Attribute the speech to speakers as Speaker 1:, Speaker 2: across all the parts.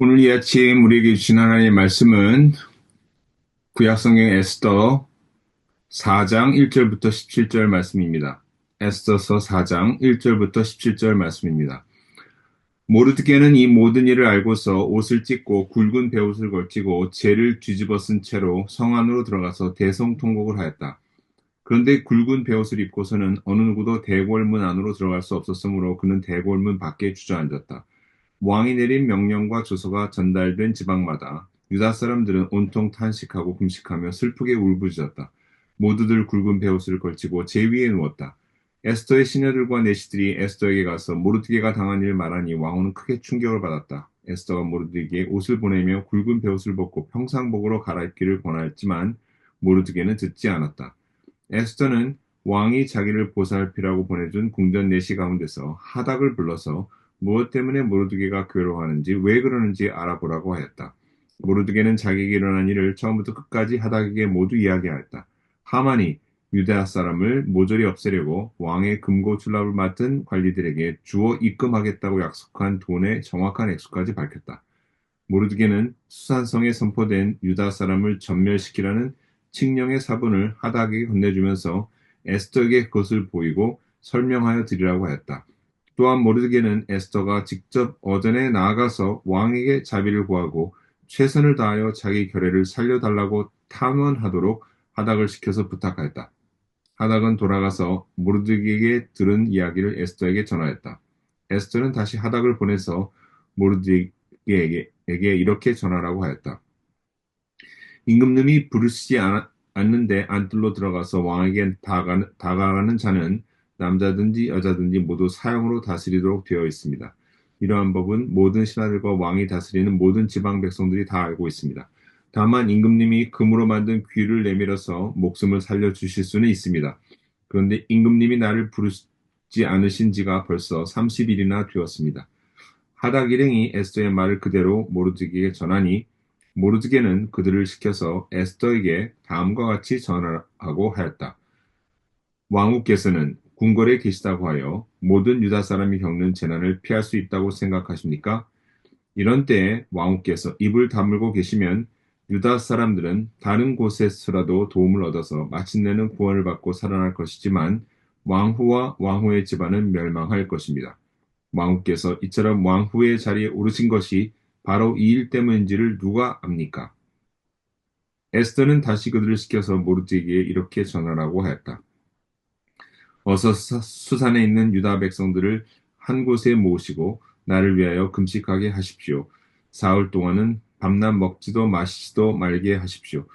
Speaker 1: 오늘 이 아침 우리에게 주신 하나님의 말씀은 구약성경 에스더 4장 1절부터 17절 말씀입니다. 에스더서 4장 1절부터 17절 말씀입니다. 모르드게는 이 모든 일을 알고서 옷을 찢고 굵은 베옷을 걸치고 재를 뒤집어 쓴 채로 성 안으로 들어가서 대성통곡을 하였다. 그런데 굵은 베옷을 입고서는 어느 누구도 대궐문 안으로 들어갈 수 없었으므로 그는 대궐문 밖에 주저앉았다. 왕이 내린 명령과 조서가 전달된 지방마다 유다 사람들은 온통 탄식하고 금식하며 슬프게 울부짖었다. 모두들 굵은 베옷을 걸치고 제 위에 누웠다. 에스더의 시녀들과 내시들이 에스더에게 가서 모르드게가 당한 일을 말하니 왕후는 크게 충격을 받았다. 에스더가 모르드게에게 옷을 보내며 굵은 베옷을 벗고 평상복으로 갈아입기를 권하였지만 모르드게는 듣지 않았다. 에스더는 왕이 자기를 보살피라고 보내준 궁전 내시 가운데서 하닥을 불러서 무엇 때문에 모르드게가 괴로워하는지 왜 그러는지 알아보라고 하였다. 모르드게는 자기에게 일어난 일을 처음부터 끝까지 하닥에게 모두 이야기하였다. 하만이 유다 사람을 모조리 없애려고 왕의 금고 출납을 맡은 관리들에게 주어 입금하겠다고 약속한 돈의 정확한 액수까지 밝혔다. 모르드게는 수산성에 선포된 유다 사람을 전멸시키라는 칙령의 사본을 하닥에게 건네주면서 에스더에게 그것을 보이고 설명하여 드리라고 하였다. 또한 모르드게는 에스더가 직접 어전에 나아가서 왕에게 자비를 구하고 최선을 다하여 자기 결례를 살려달라고 탄원하도록 하닥을 시켜서 부탁하였다. 하닥은 돌아가서 모르드게에게 들은 이야기를 에스더에게 전하였다. 에스더는 다시 하닥을 보내서 모르드게에게 이렇게 전하라고 하였다. 임금님이 부르시지 않는데 안뜰로 들어가서 왕에게 다가가는 자는 남자든지 여자든지 모두 사형으로 다스리도록 되어 있습니다. 이러한 법은 모든 신하들과 왕이 다스리는 모든 지방 백성들이 다 알고 있습니다. 다만 임금님이 금으로 만든 귀를 내밀어서 목숨을 살려주실 수는 있습니다. 그런데 임금님이 나를 부르지 않으신 지가 벌써 30일이나 되었습니다. 하닥 일행이 에스더의 말을 그대로 모르드게에게 전하니 모르드게는 그들을 시켜서 에스더에게 다음과 같이 전하라고 하였다. 왕후께서는 궁궐에 계시다고 하여 모든 유다 사람이 겪는 재난을 피할 수 있다고 생각하십니까? 이런 때에 왕후께서 입을 다물고 계시면 유다 사람들은 다른 곳에서라도 도움을 얻어서 마침내는 구원을 받고 살아날 것이지만 왕후와 왕후의 집안은 멸망할 것입니다. 왕후께서 이처럼 왕후의 자리에 오르신 것이 바로 이 일 때문인지를 누가 압니까? 에스더는 다시 그들을 시켜서 모르드게에게 이렇게 전하라고 하였다. 어서 수산에 있는 유다 백성들을 한 곳에 모으시고 나를 위하여 금식하게 하십시오. 사흘 동안은 밤낮 먹지도 마시지도 말게 하십시오.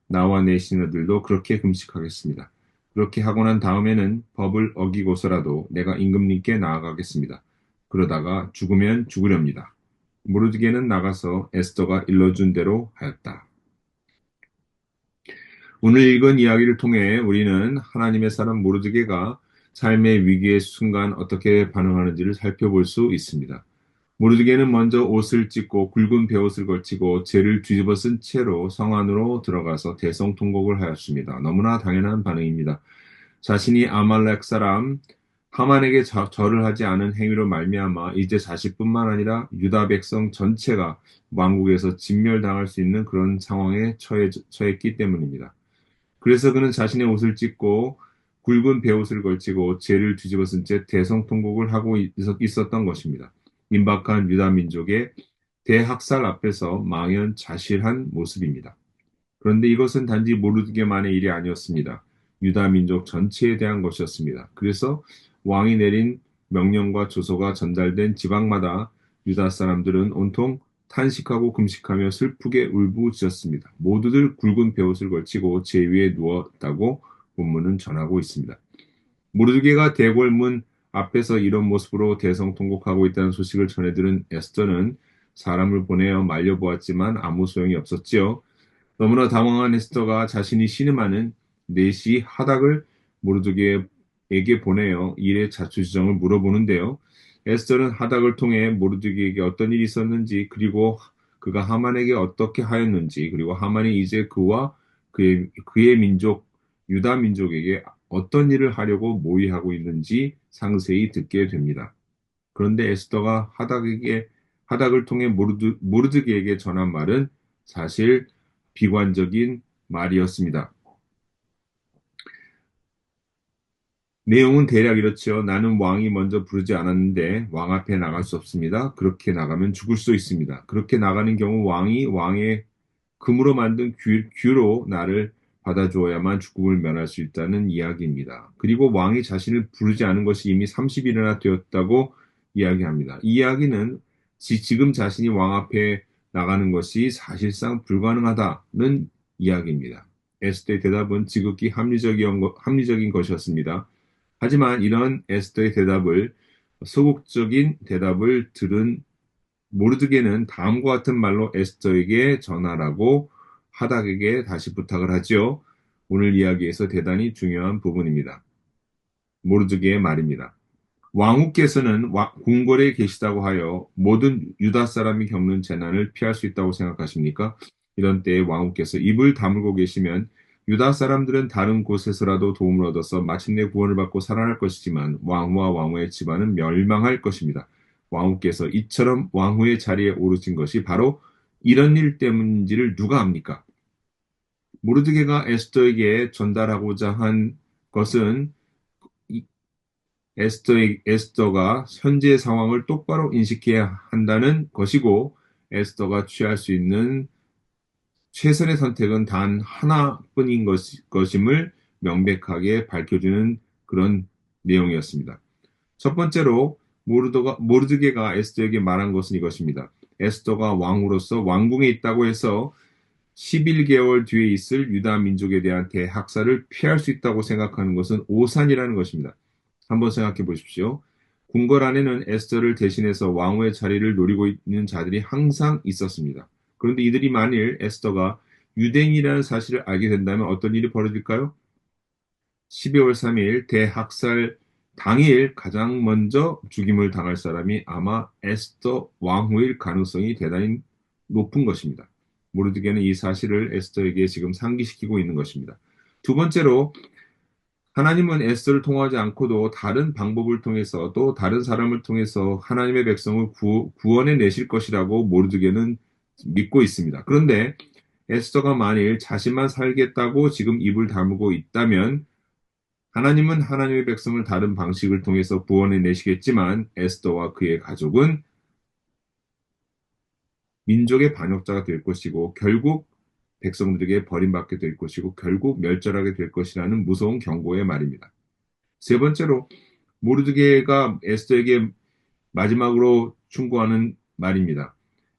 Speaker 1: 나와 내 시녀들도 그렇게 금식하겠습니다. 그렇게 하고 난 다음에는 법을 어기고서라도 내가 임금님께 나아가겠습니다. 그러다가 죽으면 죽으렵니다. 모르드게는 나가서 에스더가 일러준 대로 하였다. 오늘 읽은 이야기를 통해 우리는 하나님의 사람 모르드게가 삶의 위기의 순간 어떻게 반응하는지를 살펴볼 수 있습니다. 모르드게는 먼저 옷을 찢고 굵은 베옷을 걸치고 재를 뒤집어 쓴 채로 성 안으로 들어가서 대성통곡을 하였습니다. 너무나 당연한 반응입니다. 자신이 아말렉 사람 하만에게 절을 하지 않은 행위로 말미암아 이제 자신뿐만 아니라 유다 백성 전체가 왕국에서 진멸당할 수 있는 그런 상황에 처했기 때문입니다. 그래서 그는 자신의 옷을 찢고 굵은 베옷을 걸치고 재를 뒤집어 쓴 채 대성통곡을 하고 있었던 것입니다. 임박한 유다 민족의 대학살 앞에서 망연자실한 모습입니다. 그런데 이것은 단지 모르드게만의 일이 아니었습니다. 유다 민족 전체에 대한 것이었습니다. 그래서 왕이 내린 명령과 조서가 전달된 지방마다 유다 사람들은 온통 탄식하고 금식하며 슬프게 울부짖었습니다. 모두들 굵은 베옷을 걸치고 제 위에 누웠다고 본문은 전하고 있습니다. 모르드게가 대궐문 앞에서 이런 모습으로 대성통곡하고 있다는 소식을 전해들은 에스더는 사람을 보내어 말려보았지만 아무 소용이 없었지요. 너무나 당황한 에스더가 자신이 신음하는 내시 하닥을 모르드게에게 보내어 일의 자초지종을 물어보는데요. 에스더는 하닥을 통해 모르드게에게 어떤 일이 있었는지 그리고 그가 하만에게 어떻게 하였는지 그리고 하만이 이제 그와 그의 민족 유다 민족에게 어떤 일을 하려고 모의하고 있는지 상세히 듣게 됩니다. 그런데 에스더가 하닥을 통해 모르드게에게 전한 말은 사실 비관적인 말이었습니다. 내용은 대략 이렇죠. 나는 왕이 먼저 부르지 않았는데 왕 앞에 나갈 수 없습니다. 그렇게 나가면 죽을 수 있습니다. 그렇게 나가는 경우 왕이 왕의 금으로 만든 규로 나를 받아주어야만 죽음을 면할 수 있다는 이야기입니다. 그리고 왕이 자신을 부르지 않은 것이 이미 30일이나 되었다고 이야기합니다. 이 이야기는 지금 자신이 왕 앞에 나가는 것이 사실상 불가능하다는 이야기입니다. 에스더의 대답은 지극히 합리적인 것이었습니다. 하지만 이런 에스더의 소극적인 대답을 들은 모르드게는 다음과 같은 말로 에스더에게 전하라고 하닥에게 다시 부탁을 하지요. 오늘 이야기에서 대단히 중요한 부분입니다. 모르드게의 말입니다. 왕후께서는 궁궐에 계시다고 하여 모든 유다 사람이 겪는 재난을 피할 수 있다고 생각하십니까? 이런 때에 왕후께서 입을 다물고 계시면 유다 사람들은 다른 곳에서라도 도움을 얻어서 마침내 구원을 받고 살아날 것이지만 왕후와 왕후의 집안은 멸망할 것입니다. 왕후께서 이처럼 왕후의 자리에 오르신 것이 바로 이런 일 때문인지를 누가 압니까? 모르드게가 에스더에게 전달하고자 한 것은 에스더가 현재의 상황을 똑바로 인식해야 한다는 것이고, 에스더가 취할 수 있는 최선의 선택은 단 하나뿐인 것임을 명백하게 밝혀주는 그런 내용이었습니다. 첫 번째로, 모르드게가 에스더에게 말한 것은 이것입니다. 에스더가 왕으로서 왕궁에 있다고 해서 11개월 뒤에 있을 유다 민족에 대한 대학살을 피할 수 있다고 생각하는 것은 오산이라는 것입니다. 한번 생각해 보십시오. 궁궐 안에는 에스더를 대신해서 왕후의 자리를 노리고 있는 자들이 항상 있었습니다. 그런데 이들이 만일 에스더가 유대인이라는 사실을 알게 된다면 어떤 일이 벌어질까요? 12월 3일 대학살 당일 가장 먼저 죽임을 당할 사람이 아마 에스더 왕후일 가능성이 대단히 높은 것입니다. 모르드게는 이 사실을 에스더에게 지금 상기시키고 있는 것입니다. 두 번째로, 하나님은 에스더를 통하지 않고도 다른 방법을 통해서 또 다른 사람을 통해서 하나님의 백성을 구원해 내실 것이라고 모르드게는 믿고 있습니다. 그런데 에스더가 만일 자신만 살겠다고 지금 입을 다물고 있다면 하나님은 하나님의 백성을 다른 방식을 통해서 구원해 내시겠지만 에스더와 그의 가족은 민족의 반역자가 될 것이고 결국 백성들에게 버림받게 될 것이고 결국 멸절하게 될 것이라는 무서운 경고의 말입니다. 세 번째로, 모르드게가 에스더에게 마지막으로 충고하는 말입니다.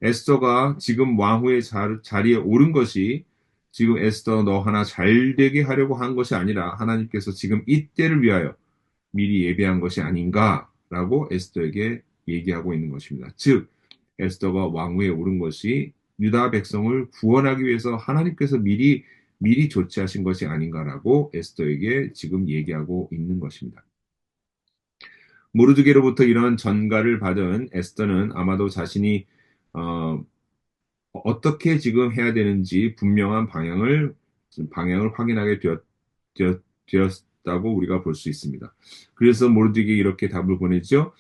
Speaker 1: 에스더가 지금 왕후의 자리에 오른 것이 지금 에스더 너 하나 잘 되게 하려고 한 것이 아니라 하나님께서 지금 이때를 위하여 미리 예비한 것이 아닌가라고 에스더에게 얘기하고 있는 것입니다. 즉, 에스더가 왕위에 오른 것이 유다 백성을 구원하기 위해서 하나님께서 미리 조치하신 것이 아닌가라고 에스더에게 지금 얘기하고 있는 것입니다. 모르드게로부터 이런 전가를 받은 에스더는 아마도 자신이 어, 떻게 지금 해야 되는지 분명한 방향을 확인하게 되었다고 우리가 볼 수 있습니다. 그래서 모르드게에게 이렇게 답을 보내죠.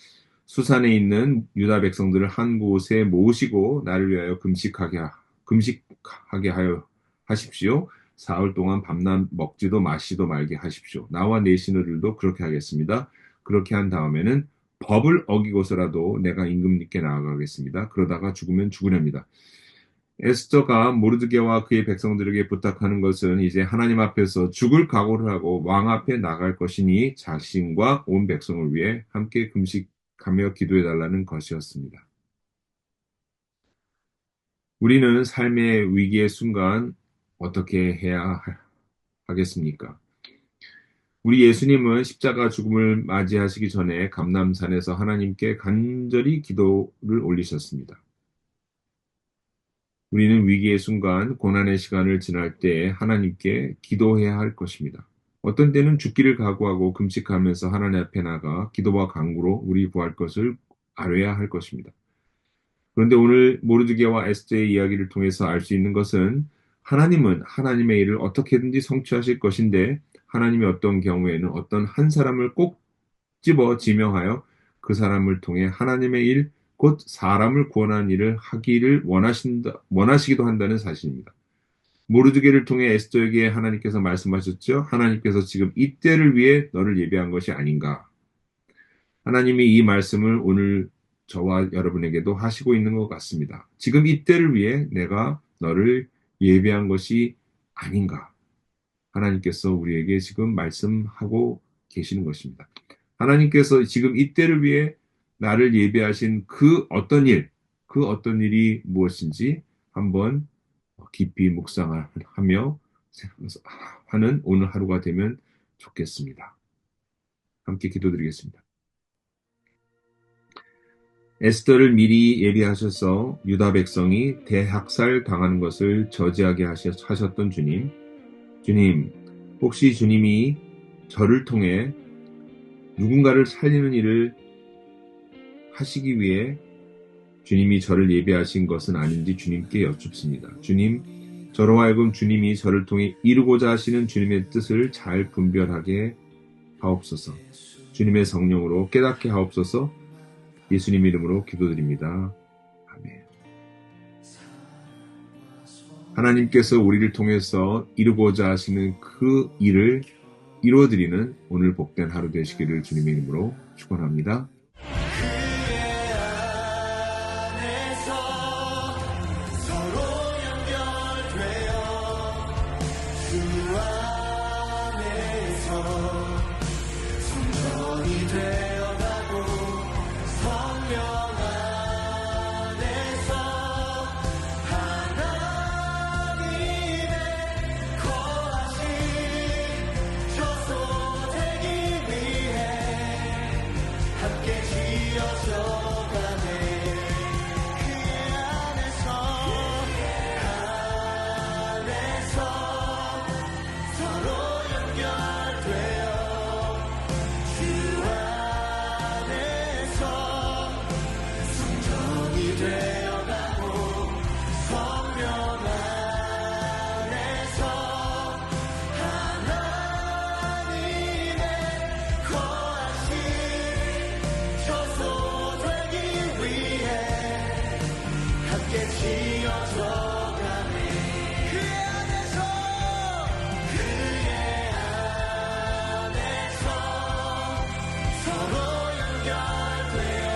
Speaker 1: 수산에 있는 유다 백성들을 한 곳에 모으시고 나를 위하여 금식하게 하여 하십시오. 사흘 동안 밤낮 먹지도 마시도 말게 하십시오. 나와 내 신하들도 그렇게 하겠습니다. 그렇게 한 다음에는 법을 어기고서라도 내가 임금님께 나아가겠습니다. 그러다가 죽으면 죽으렵니다. 에스더가 모르드게와 그의 백성들에게 부탁하는 것은 이제 하나님 앞에서 죽을 각오를 하고 왕 앞에 나갈 것이니 자신과 온 백성을 위해 함께 금식하며 기도해 달라는 것이었습니다. 우리는 삶의 위기의 순간 어떻게 해야 하겠습니까? 우리 예수님은 십자가 죽음을 맞이하시기 전에 감람산에서 하나님께 간절히 기도를 올리셨습니다. 우리는 위기의 순간, 고난의 시간을 지날 때 하나님께 기도해야 할 것입니다. 어떤 때는 죽기를 각오하고 금식하면서 하나님 앞에 나가 기도와 간구로 우리 구할 것을 아뢰야 할 것입니다. 그런데 오늘 모르드게와 에스더의 이야기를 통해서 알 수 있는 것은 하나님은 하나님의 일을 어떻게든지 성취하실 것인데 하나님이 어떤 경우에는 어떤 한 사람을 꼭 집어 지명하여 그 사람을 통해 하나님의 일, 곧 사람을 구원하는 일을 하기를 원하시기도 한다는 사실입니다. 모르드게를 통해 에스더에게 하나님께서 말씀하셨죠. 하나님께서 지금 이때를 위해 너를 예비한 것이 아닌가. 하나님이 이 말씀을 오늘 저와 여러분에게도 하시고 있는 것 같습니다. 지금 이때를 위해 내가 너를 예비한 것이 아닌가. 하나님께서 우리에게 지금 말씀하고 계시는 것입니다. 하나님께서 지금 이때를 위해 나를 예비하신 그 어떤 일이 무엇인지 한번 깊이 묵상하며 하는 오늘 하루가 되면 좋겠습니다. 함께 기도드리겠습니다. 에스더를 미리 예비하셔서 유다 백성이 대학살 당하는 것을 저지하게 하셨던 주님, 혹시 주님이 저를 통해 누군가를 살리는 일을 하시기 위해 주님이 저를 예비하신 것은 아닌지 주님께 여쭙습니다. 주님, 저로 하여금 주님이 저를 통해 이루고자 하시는 주님의 뜻을 잘 분별하게 하옵소서. 주님의 성령으로 깨닫게 하옵소서. 예수님 이름으로 기도드립니다. 아멘. 하나님께서 우리를 통해서 이루고자 하시는 그 일을 이루어드리는 오늘 복된 하루 되시기를 주님의 이름으로 축원합니다.
Speaker 2: 서로 연결되어